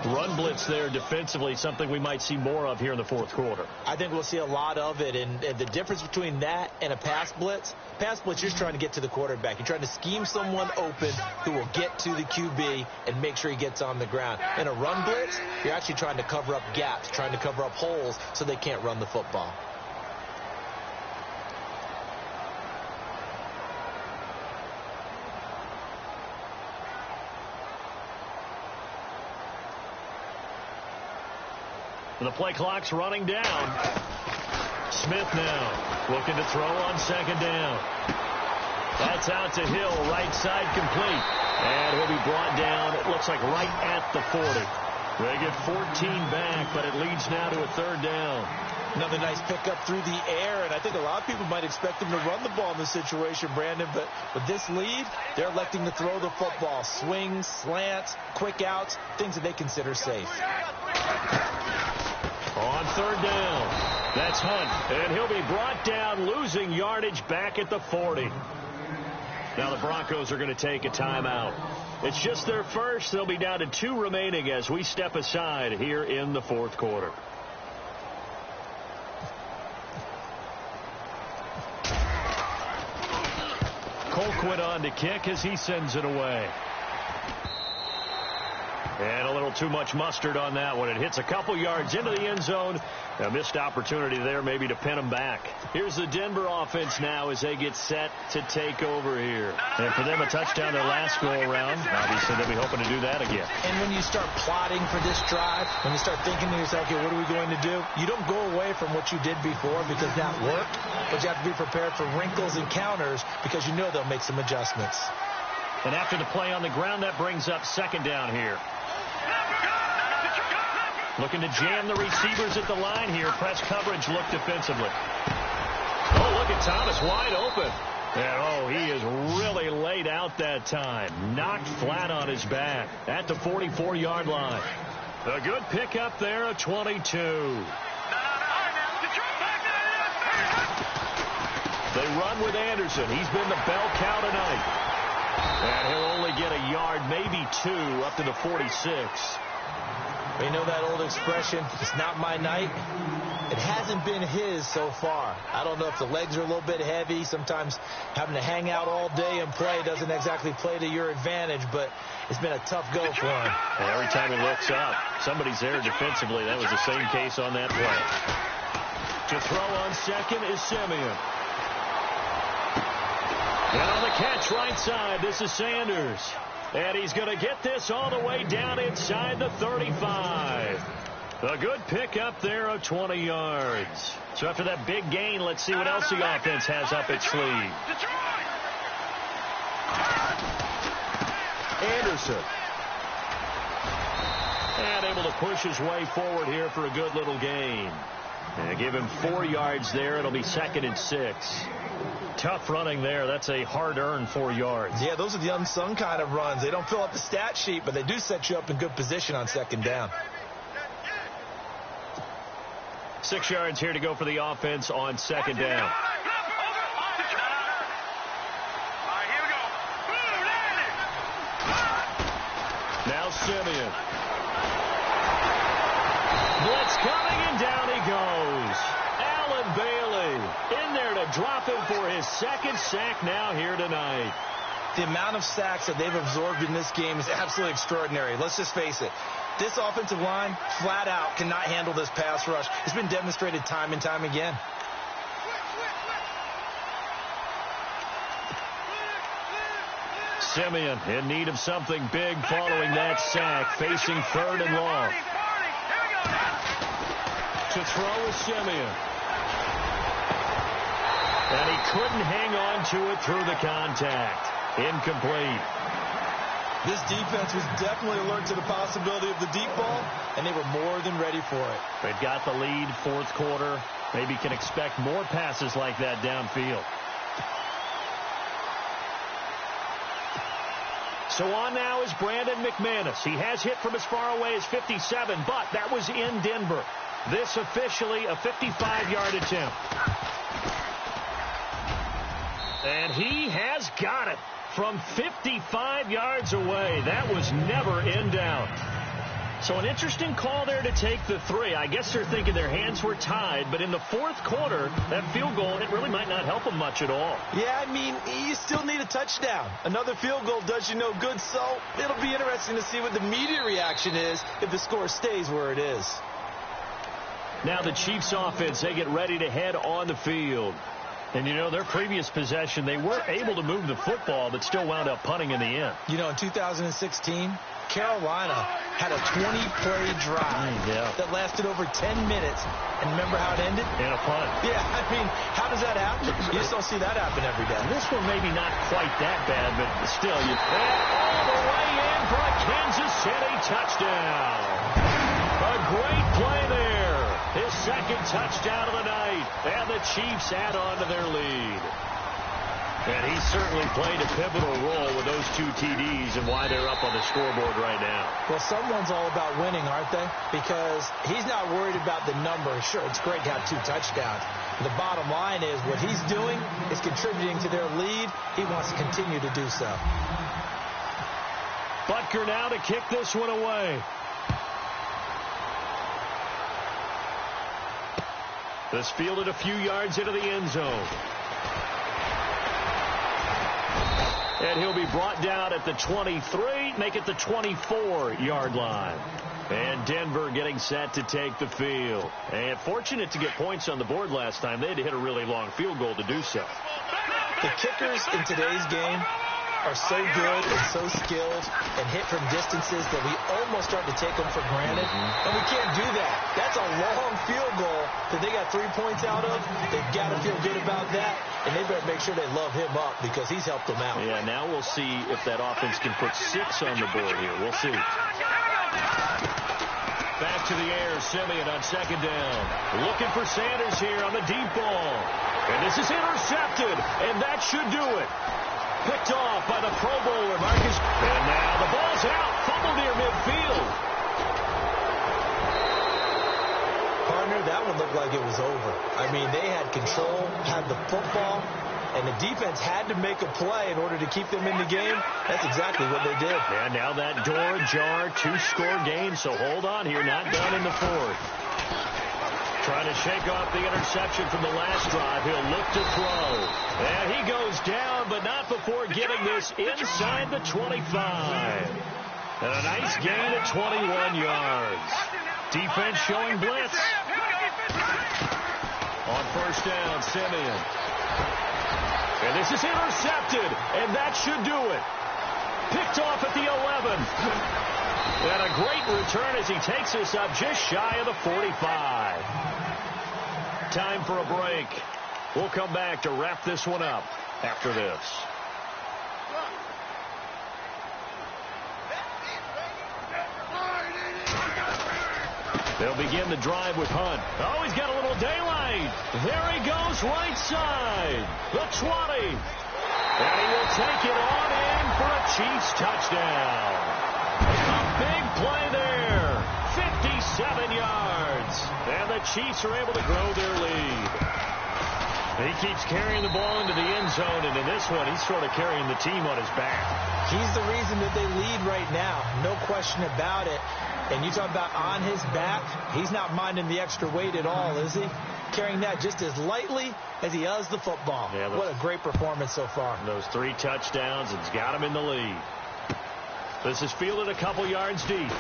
Run blitz there defensively, something we might see more of here in the fourth quarter. I think we'll see a lot of it, and the difference between that and a pass blitz, you're just trying to get to the quarterback. You're trying to scheme someone open who will get to the QB and make sure he gets on the ground. In a run blitz, you're actually trying to cover up gaps, trying to cover up holes so they can't run the football. The play clock's running down. Smith now looking to throw on second down. That's out to Hill, right side complete. And he'll be brought down, it looks like right at the 40. They get 14 back, but it leads now to a third down. Another nice pickup through the air, and I think a lot of people might expect them to run the ball in this situation, Brandon, but with this lead, they're electing to throw the football. Swings, slants, quick outs, things that they consider safe. On third down, that's Hunt, and he'll be brought down, losing yardage back at the 40. Now the Broncos are going to take a timeout. It's just their first. They'll be down to 2 remaining as we step aside here in the fourth quarter. Colquitt on to kick as he sends it away. And a little too much mustard on that one. It hits a couple yards into the end zone. A missed opportunity there maybe to pin them back. Here's the Denver offense now as they get set to take over here. And for them, a touchdown their last go-around. Obviously, they'll be hoping to do that again. And when you start plotting for this drive, when you start thinking to yourself, okay, what are we going to do? You don't go away from what you did before because that worked, but you have to be prepared for wrinkles and counters because you know they'll make some adjustments. And after the play on the ground, that brings up second down here. Looking to jam the receivers at the line here. Press coverage look defensively. Oh, look at Thomas wide open. And, he is really laid out that time. Knocked flat on his back at the 44-yard line. A good pickup there, a 22. They run with Anderson. He's been the bell cow tonight. And he'll only get a yard, maybe 2, up to the 46. You know that old expression, it's not my night? It hasn't been his so far. I don't know if the legs are a little bit heavy. Sometimes having to hang out all day and play doesn't exactly play to your advantage, but it's been a tough go for him. And every time he looks up, somebody's there defensively. That was the same case on that play. To throw on second is Simeon. And on the catch right side, this is Sanders. And he's going to get this all the way down inside the 35. A good pickup there of 20 yards. So after that big gain, let's see what else the offense has up its sleeve. Anderson. And able to push his way forward here for a good little gain. And give him 4 yards there. It'll be 2nd and 6. Tough running there. That's a hard-earned 4 yards. Yeah, those are the unsung kind of runs. They don't fill up the stat sheet, but they do set you up in good position on 2nd down. 6 yards here to go for the offense on 2nd down. Now Simeon. Blitz coming, and down he goes. Allen Bailey in there to drop him for his 2nd sack now here tonight. The amount of sacks that they've absorbed in this game is absolutely extraordinary. Let's just face it. This offensive line, flat out, cannot handle this pass rush. It's been demonstrated time and time again. Simeon in need of something big following that sack, facing 3rd and long. To throw is Simeon. And he couldn't hang on to it through the contact. Incomplete. This defense was definitely alert to the possibility of the deep ball, and they were more than ready for it. They've got the lead, 4th quarter. Maybe can expect more passes like that downfield. So on now is Brandon McManus. He has hit from as far away as 57, but that was in Denver. This officially a 55-yard attempt. And he has got it from 55 yards away. That was never in doubt. So an interesting call there to take the 3. I guess they're thinking their hands were tied, but in the 4th quarter, that field goal, it really might not help them much at all. Yeah, I mean, you still need a touchdown. Another field goal does you no good, so it'll be interesting to see what the media reaction is if the score stays where it is. Now the Chiefs offense, they get ready to head on the field. And, you know, their previous possession, they were able to move the football, but still wound up punting in the end. You know, in 2016, Carolina had a 20-play drive that lasted over 10 minutes. And remember how it ended? In a punt. Yeah, I mean, how does that happen? You just don't see that happen every day. This one maybe not quite that bad, but still, you all the way in for a Kansas City touchdown. A great play there. His 2nd touchdown of the night. And the Chiefs add on to their lead. And he certainly played a pivotal role with those 2 TDs and why they're up on the scoreboard right now. Well, someone's all about winning, aren't they? Because he's not worried about the number. Sure, it's great to have 2 touchdowns. The bottom line is what he's doing is contributing to their lead. He wants to continue to do so. Butker now to kick this one away. This fielded a few yards into the end zone. And he'll be brought down at the 23, make it the 24-yard line. And Denver getting set to take the field. And fortunate to get points on the board last time. They had to hit a really long field goal to do so. The kickers in today's game are so good and so skilled and hit from distances that we almost start to take them for granted. And we can't do that. That's a long field goal that they got 3 points out of. They've got to feel good about that. And they better make sure they love him up because he's helped them out. Yeah, now we'll see if that offense can put 6 on the board here. We'll see. Back to the air, Simeon on 2nd down. Looking for Sanders here on the deep ball. And this is intercepted, and that should do it. Picked off by the Pro Bowler, Marcus. And now the ball's out. Fumble near midfield. Partner, that one looked like it was over. I mean, they had control, had the football, and the defense had to make a play in order to keep them in the game. That's exactly what they did. And now that door ajar, 2-score game, so hold on here, not done in the fourth. Trying to shake off the interception from the last drive. He'll look to throw. And he goes down, but not before getting this inside the 25. And a nice gain at 21 yards. Defense showing blitz. On first down, Simeon. And this is intercepted, and that should do it. Picked off at the 11. And a great return as he takes us up just shy of the 45. Time for a break. We'll come back to wrap this one up after this. They'll begin the drive with Hunt. Oh, he's got a little daylight. There he goes, right side. The 20. And he will take it on in for a Chiefs touchdown. A big play there. 57 yards. And the Chiefs are able to grow their lead. He keeps carrying the ball into the end zone, and in this one, he's sort of carrying the team on his back. He's the reason that they lead right now. No question about it. And you talk about on his back, he's not minding the extra weight at all, is he? Carrying that just as lightly as he does the football. Yeah, what a great performance so far. Those 3 touchdowns, and he's got him in the lead. This is fielded a couple yards deep.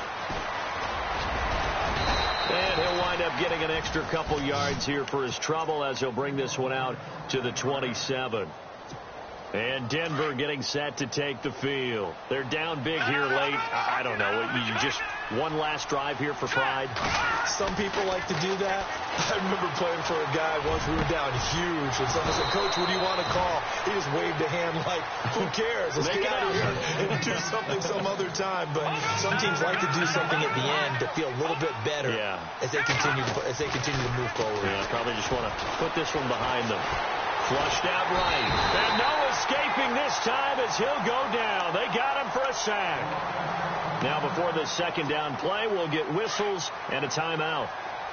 And he'll wind up getting an extra couple yards here for his trouble as he'll bring this one out to the 27. And Denver getting set to take the field. They're down big here late. I don't know. You just one last drive here for pride. Some people like to do that. I remember playing for a guy once. We were down huge. And someone said, "Coach, what do you want to call?" He just waved a hand like, "Who cares? Let's get out of here and do something some other time." But some teams like to do something at the end to feel a little bit better as they continue to move forward. Yeah, probably just want to put this one behind them. Flushed out right. And no escaping this time as he'll go down. They got him for a sack. Now before the second down play, we'll get whistles and a timeout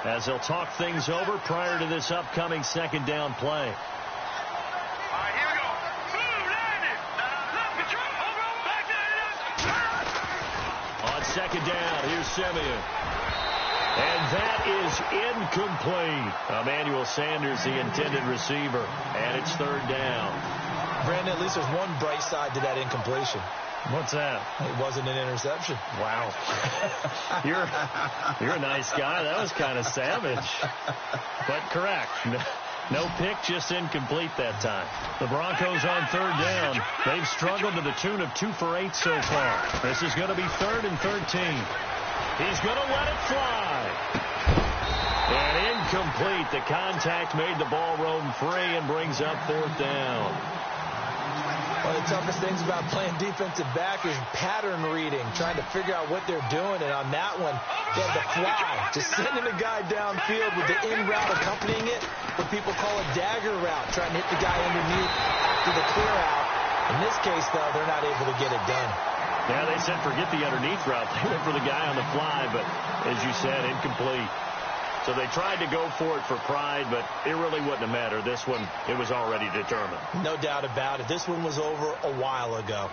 as they'll talk things over prior to this upcoming second down play. All right, here we go. On second down, here's Simeon. And that is incomplete. Emmanuel Sanders, the intended receiver. And it's third down. Brandon, at least there's one bright side to that incompletion. What's that? It wasn't an interception. Wow. You're a nice guy. That was kind of savage. But correct. No pick, just incomplete that time. The Broncos on third down. They've struggled to the tune of 2 for 8 so far. This is going to be 3rd and 13. He's going to let it fly. And incomplete. The contact made the ball roam free and brings up 4th down. One of the toughest things about playing defensive back is pattern reading, trying to figure out what they're doing. And on that one, they had the fly, just sending a guy downfield with the in route accompanying it, what people call a dagger route, trying to hit the guy underneath after the clear out. In this case, though, they're not able to get it done. Yeah, they said forget the underneath route. They went for the guy on the fly, but as you said, incomplete. So they tried to go for it for pride, but it really wouldn't have mattered. This one, it was already determined. No doubt about it. This one was over a while ago.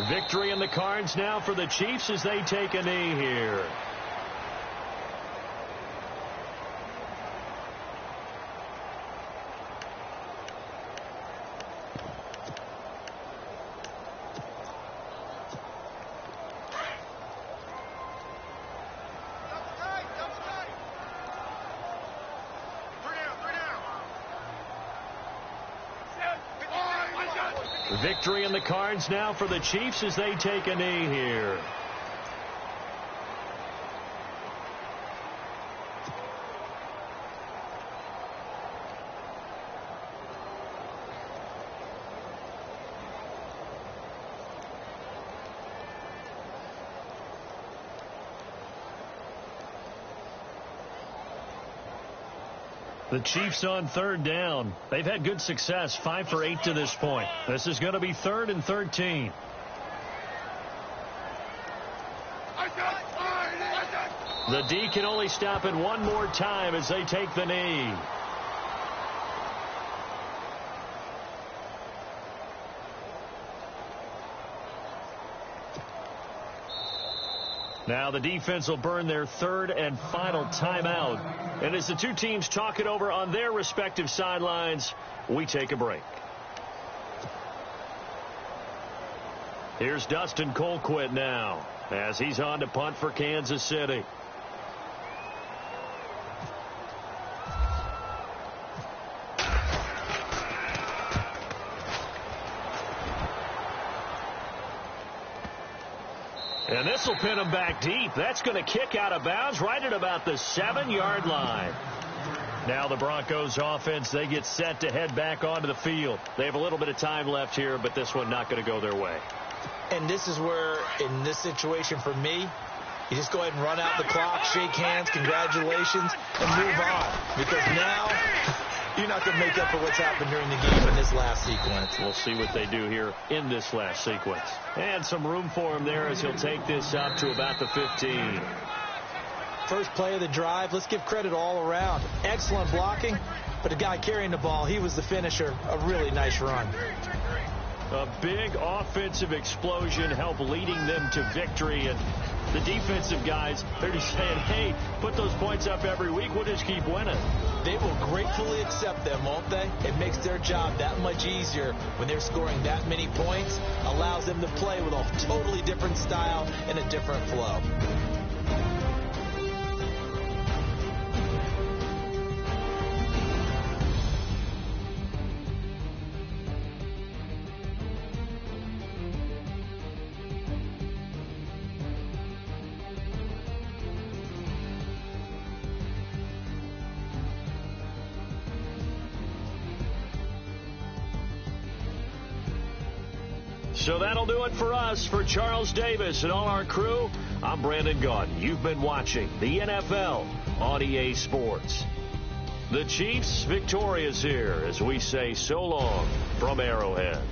Victory in the cards now for the Chiefs as they take a knee here. Victory in the cards now for the Chiefs as they take a knee here. The Chiefs on third down. They've had good success, 5 for 8 to this point. This is going to be 3rd and 13. The D can only stop it one more time as they take the knee. Now the defense will burn their third and final timeout. And as the two teams talk it over on their respective sidelines, we take a break. Here's Dustin Colquitt now as he's on to punt for Kansas City. And this will pin him back deep. That's going to kick out of bounds right at about the 7-yard line. Now the Broncos offense, they get set to head back onto the field. They have a little bit of time left here, but this one not going to go their way. And this is where, in this situation for me, you just go ahead and run out the clock, shake hands, congratulations, and move on. Because now you're not going to make up for what's happened during the game in this last sequence. We'll see what they do here in this last sequence. And some room for him there as he'll take this up to about the 15. First play of the drive, let's give credit all around. Excellent blocking, but the guy carrying the ball, he was the finisher. A really nice run. A big offensive explosion helped leading them to victory. And the defensive guys, they're just saying, hey, put those points up every week. We'll just keep winning. They will gratefully accept them, won't they? It makes their job that much easier when they're scoring that many points. Allows them to play with a totally different style and a different flow. So that'll do it for us. For Charles Davis and all our crew, I'm Brandon Gaudin. You've been watching the NFL on EA Sports. The Chiefs victorious here as we say so long from Arrowhead.